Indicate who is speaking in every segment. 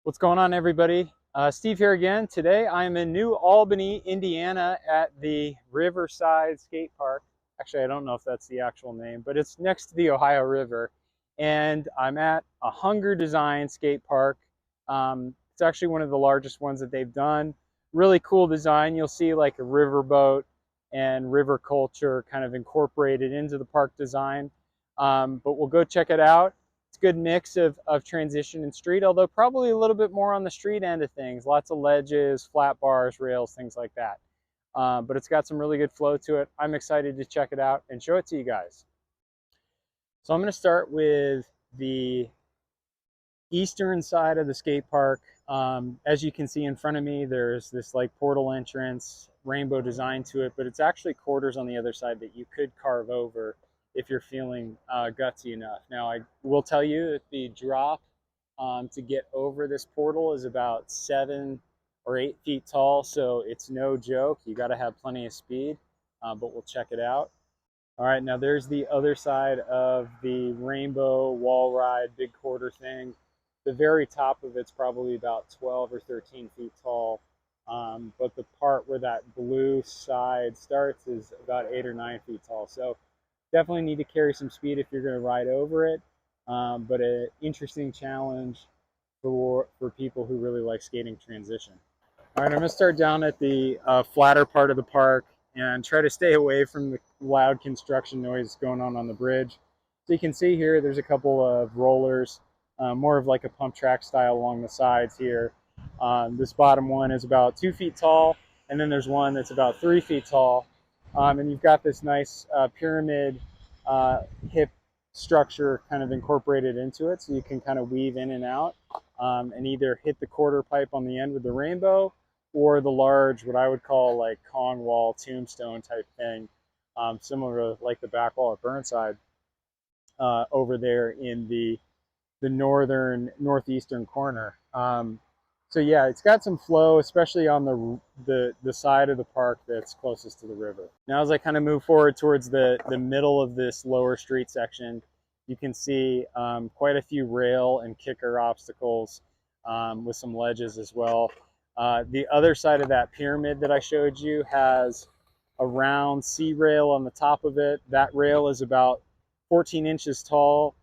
Speaker 1: What's going on, everybody? Steve here again. Today I'm in New Albany, Indiana at the Riverside skate park. Actually, I don't know if that's the actual name, but it's next to the Ohio River. And I'm at a Hunger Design skate park. It's actually one of the largest ones that they've done. Really cool design. You'll see like a riverboat and river culture kind of incorporated into the park design. But we'll go check it out. It's a good mix of transition and street, although probably a little bit more on the street end of things. Lots of ledges, flat bars, rails, things like that. But it's got some really good flow to it. I'm excited to check it out and show it to you guys. So I'm going to start with the eastern side of the skate park. As you can see in front of me, there's this like portal entrance, rainbow design to it, but it's actually quarters on the other side that you could carve over if you're feeling gutsy enough. Now, I will tell you that the drop to get over this portal is about 7 or 8 feet tall, so it's no joke. You got to have plenty of speed, but we'll check it out. All right, now there's the other side of the rainbow wall ride, big quarter thing. The very top of it's probably about 12 or 13 feet tall, but the part where that blue side starts is about 8 or 9 feet tall. So definitely need to carry some speed if you're going to ride over it, but an interesting challenge for people who really like skating transition. All right, I'm going to start down at the flatter part of the park and try to stay away from the loud construction noise going on the bridge. So you can see here there's a couple of rollers, more of like a pump track style along the sides here. This bottom one is about 2 feet tall, and then there's one that's about 3 feet tall. And you've got this nice pyramid hip structure kind of incorporated into it, so you can kind of weave in and out and either hit the quarter pipe on the end with the rainbow or the large, what I would call like Kong wall tombstone type thing, similar to like the back wall at Burnside over there in the northeastern corner. So yeah, it's got some flow, especially on the side of the park that's closest to the river. Now, as I kind of move forward towards the middle of this lower street section, you can see quite a few rail and kicker obstacles with some ledges as well. The other side of that pyramid that I showed you has a round C rail on the top of it. That rail is about 14 inches tall.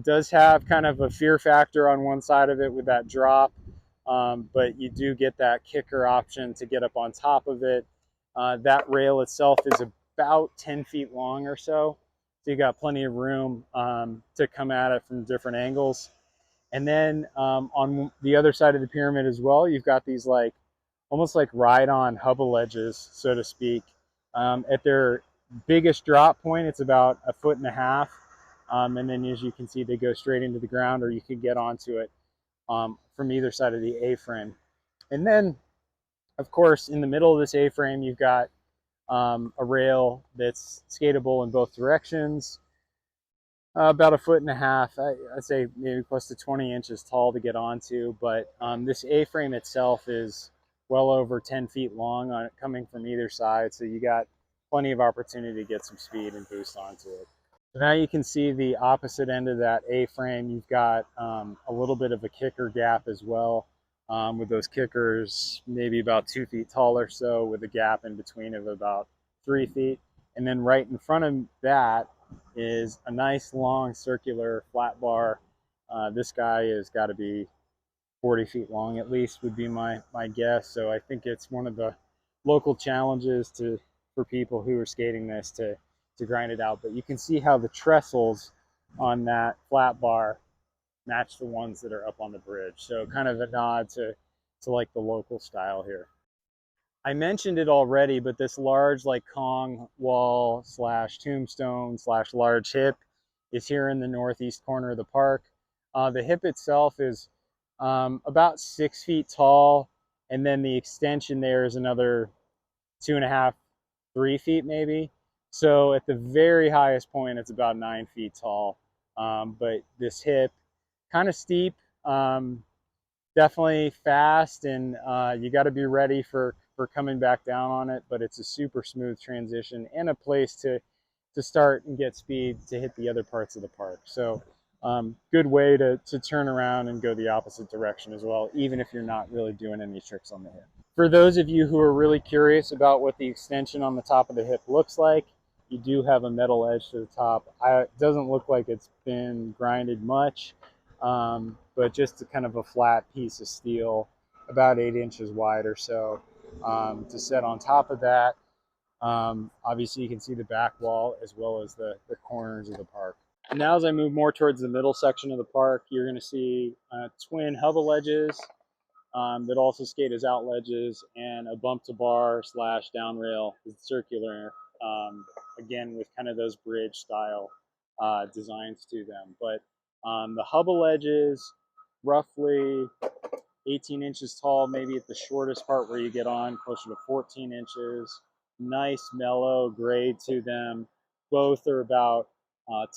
Speaker 1: Does have kind of a fear factor on one side of it with that drop. But you do get that kicker option to get up on top of it. That rail itself is about 10 feet long or so. So you got plenty of room to come at it from different angles. And then on the other side of the pyramid as well, you've got these like almost like ride-on hubble ledges, so to speak. At their biggest drop point, it's about 1.5 feet. And then as you can see, they go straight into the ground, or you can get onto it from either side of the A-frame. And then, of course, in the middle of this A-frame, you've got a rail that's skatable in both directions, about 1.5 feet. I'd say maybe close to 20 inches tall to get onto, but this A-frame itself is well over 10 feet long coming from either side, so you got plenty of opportunity to get some speed and boost onto it. So now you can see the opposite end of that A-frame. You've got a little bit of a kicker gap as well, with those kickers maybe about 2 feet tall or so, with a gap in between of about 3 feet. And then right in front of that is a nice long circular flat bar. This guy has got to be 40 feet long at least, would be my guess. So I think it's one of the local challenges for people who are skating this to grind it out. But you can see how the trestles on that flat bar match the ones that are up on the bridge. So kind of a nod to like the local style here. I mentioned it already, but this large like Kong wall / tombstone / large hip is here in the northeast corner of the park. The hip itself is about 6 feet tall, and then the extension there is another 2.5, 3 feet maybe. So at the very highest point, it's about 9 feet tall. But this hip, kind of steep, definitely fast, and you got to be ready for coming back down on it. But it's a super smooth transition and a place to start and get speed to hit the other parts of the park. So good way to turn around and go the opposite direction as well, even if you're not really doing any tricks on the hip. For those of you who are really curious about what the extension on the top of the hip looks like, you do have a metal edge to the top. It doesn't look like it's been grinded much, but just a kind of a flat piece of steel, about 8 inches wide or so, to set on top of that. Obviously, you can see the back wall as well as the corners of the park. And now as I move more towards the middle section of the park, you're going to see twin hubble ledges that also skate as out ledges, and a bump to bar / down rail is circular, again with kind of those bridge style designs to them. But the hubble ledges, roughly 18 inches tall, maybe at the shortest part where you get on, closer to 14 inches. Nice mellow grade to them. Both are about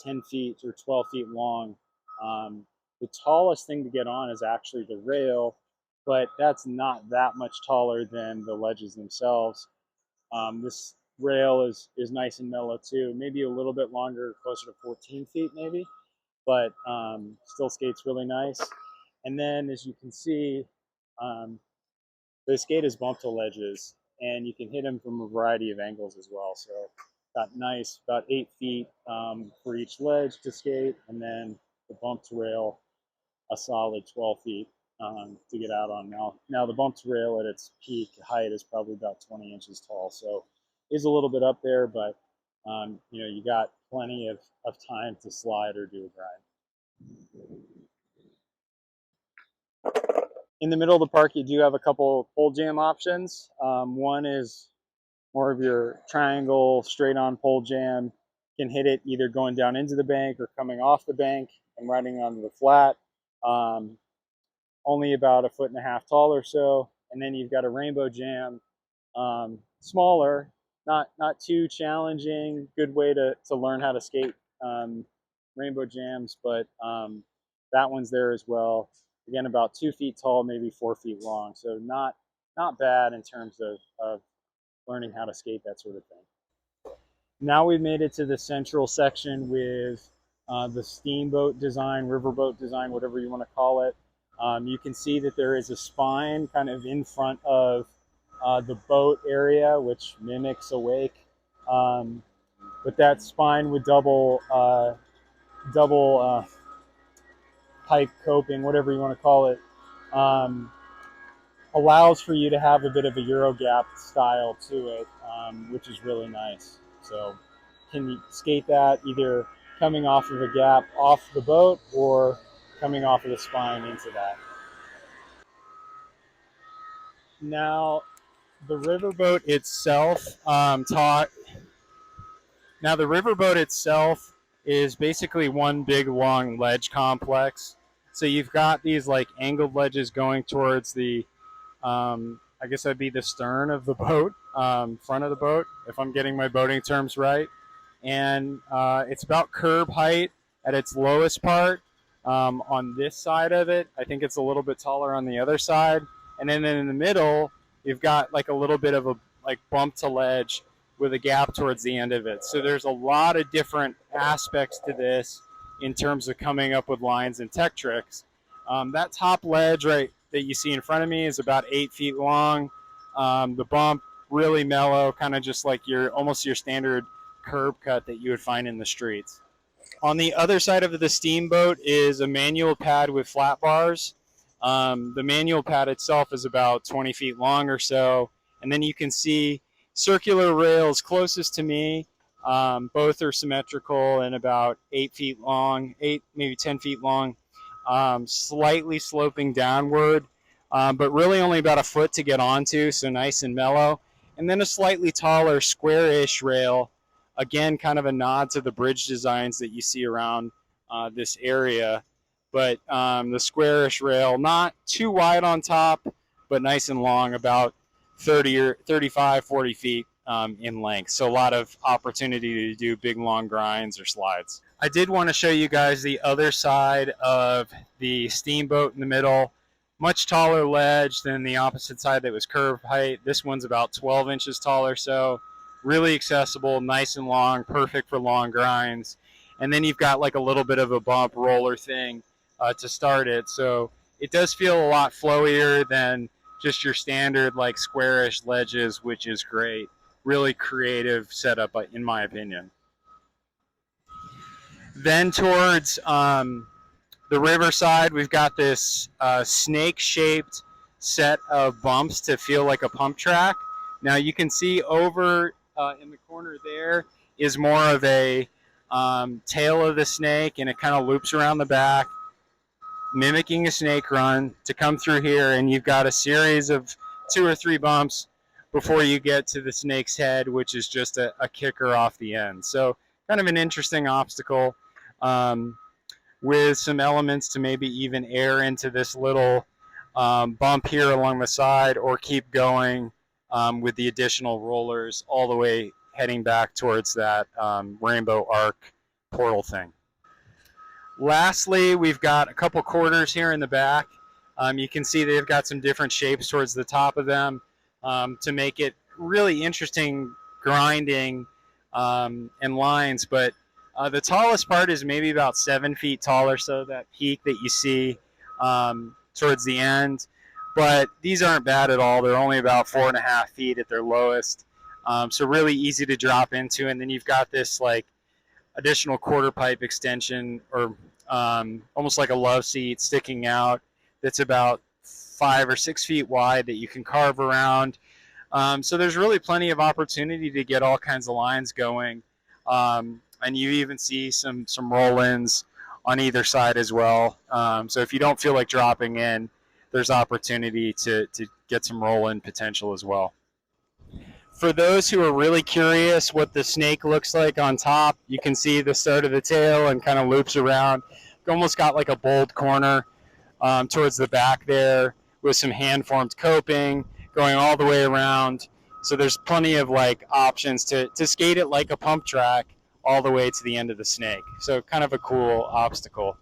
Speaker 1: 10 feet or 12 feet long. The tallest thing to get on is actually the rail, but that's not that much taller than the ledges themselves. This rail is nice and mellow too, maybe a little bit longer, closer to 14 feet maybe, but still skates really nice. And then as you can see, the skate is bumped to ledges, and you can hit them from a variety of angles as well. So got nice, about 8 feet for each ledge to skate, and then the bumped rail, a solid 12 feet to get out on. Now the bumped rail at its peak height is probably about 20 inches tall, so is a little bit up there, but you got plenty of time to slide or do a grind. In the middle of the park, you do have a couple pole jam options. One is more of your triangle, straight on pole jam. You can hit it either going down into the bank or coming off the bank and riding onto the flat. Only about 1.5 feet tall or so. And then you've got a rainbow jam, smaller, not too challenging, good way to learn how to skate rainbow jams, but that one's there as well. Again, about 2 feet tall, maybe 4 feet long. So not bad in terms of learning how to skate, that sort of thing. Now we've made it to the central section with the steamboat design, riverboat design, whatever you want to call it. You can see that there is a spine kind of in front of the boat area, which mimics a wake. But that spine with double pipe coping, whatever you want to call it, allows for you to have a bit of a Eurogap style to it, which is really nice. So can you skate that either coming off of a gap off the boat or coming off of the spine into that. Now the riverboat itself is basically one big long ledge complex. So you've got these like angled ledges going towards the I guess that'd be the stern of the boat, front of the boat, if I'm getting my boating terms right. And it's about curb height at its lowest part on this side of it. I think it's a little bit taller on the other side. And then in the middle, you've got like a little bit of a like bump to ledge with a gap towards the end of it. So there's a lot of different aspects to this in terms of coming up with lines and tech tricks. That top ledge right that you see in front of me is about 8 feet long. The bump really mellow, kind of just like almost your standard curb cut that you would find in the streets. On the other side of the steamboat is a manual pad with flat bars. The manual pad itself is about 20 feet long or so, and then you can see circular rails closest to me. Both are symmetrical and about 8 feet long, maybe 10 feet long. Slightly sloping downward, but really only about a foot to get onto, so nice and mellow. And then a slightly taller square-ish rail, again kind of a nod to the bridge designs that you see around this area. But the square-ish rail, not too wide on top, but nice and long, about 30 or 35, 40 feet in length. So a lot of opportunity to do big long grinds or slides. I did want to show you guys the other side of the steamboat in the middle. Much taller ledge than the opposite side that was curved height. This one's about 12 inches tall or so. Really accessible, nice and long, perfect for long grinds. and then you've got like a little bit of a bump roller thing to start it. So it does feel a lot flowier than just your standard like squarish ledges, which is great. Really creative setup, in my opinion. Then towards the riverside, we've got this snake-shaped set of bumps to feel like a pump track. Now you can see over in the corner there is more of a tail of the snake, and it kind of loops around the back, mimicking a snake run to come through here, and you've got a series of 2 or 3 bumps before you get to the snake's head, which is just a kicker off the end. So kind of an interesting obstacle. With some elements to maybe even air into this little bump here along the side, or keep going with the additional rollers all the way heading back towards that rainbow arc portal thing. Lastly, we've got a couple quarters here in the back. You can see they've got some different shapes towards the top of them to make it really interesting grinding and lines, but the tallest part is maybe about 7 feet tall or so, that peak that you see towards the end. But these aren't bad at all. They're only about 4.5 feet at their lowest. So really easy to drop into. And then you've got this like additional quarter pipe extension, or almost like a love seat sticking out, that's about 5 or 6 feet wide that you can carve around. So there's really plenty of opportunity to get all kinds of lines going. And you even see some roll-ins on either side as well. So if you don't feel like dropping in, there's opportunity to get some roll-in potential as well. For those who are really curious what the snake looks like on top, you can see the start of the tail and kind of loops around. You almost got like a bold corner towards the back there with some hand-formed coping going all the way around. So there's plenty of like options to skate it like a pump track all the way to the end of the snake. So kind of a cool obstacle.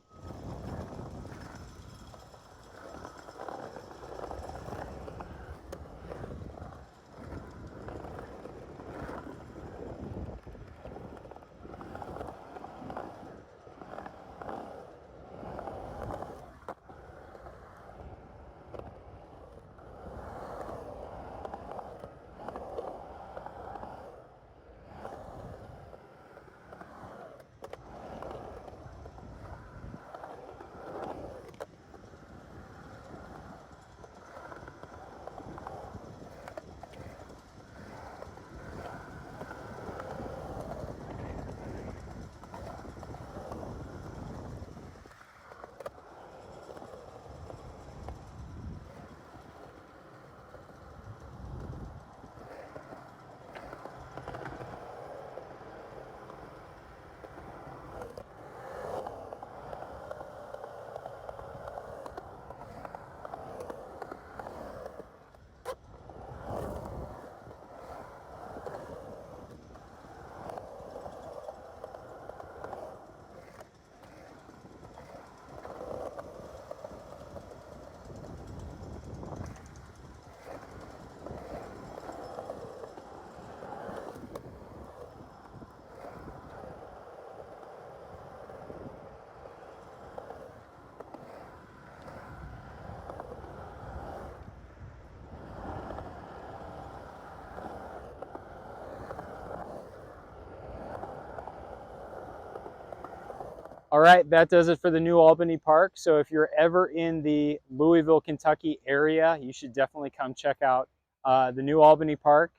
Speaker 1: All right, that does it for the New Albany Park. So if you're ever in the Louisville, Kentucky area, you should definitely come check out the New Albany Park,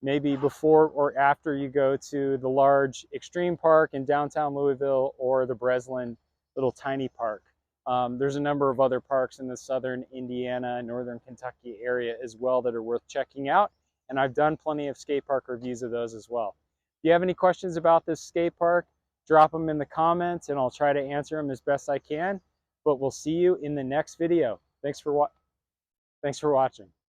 Speaker 1: maybe before or after you go to the large Extreme Park in downtown Louisville, or the Breslin little tiny park. There's a number of other parks in the southern Indiana, northern Kentucky area as well that are worth checking out. And I've done plenty of skate park reviews of those as well. If you have any questions about this skate park, drop them in the comments and I'll try to answer them as best I can. But we'll see you in the next video. Thanks for watching.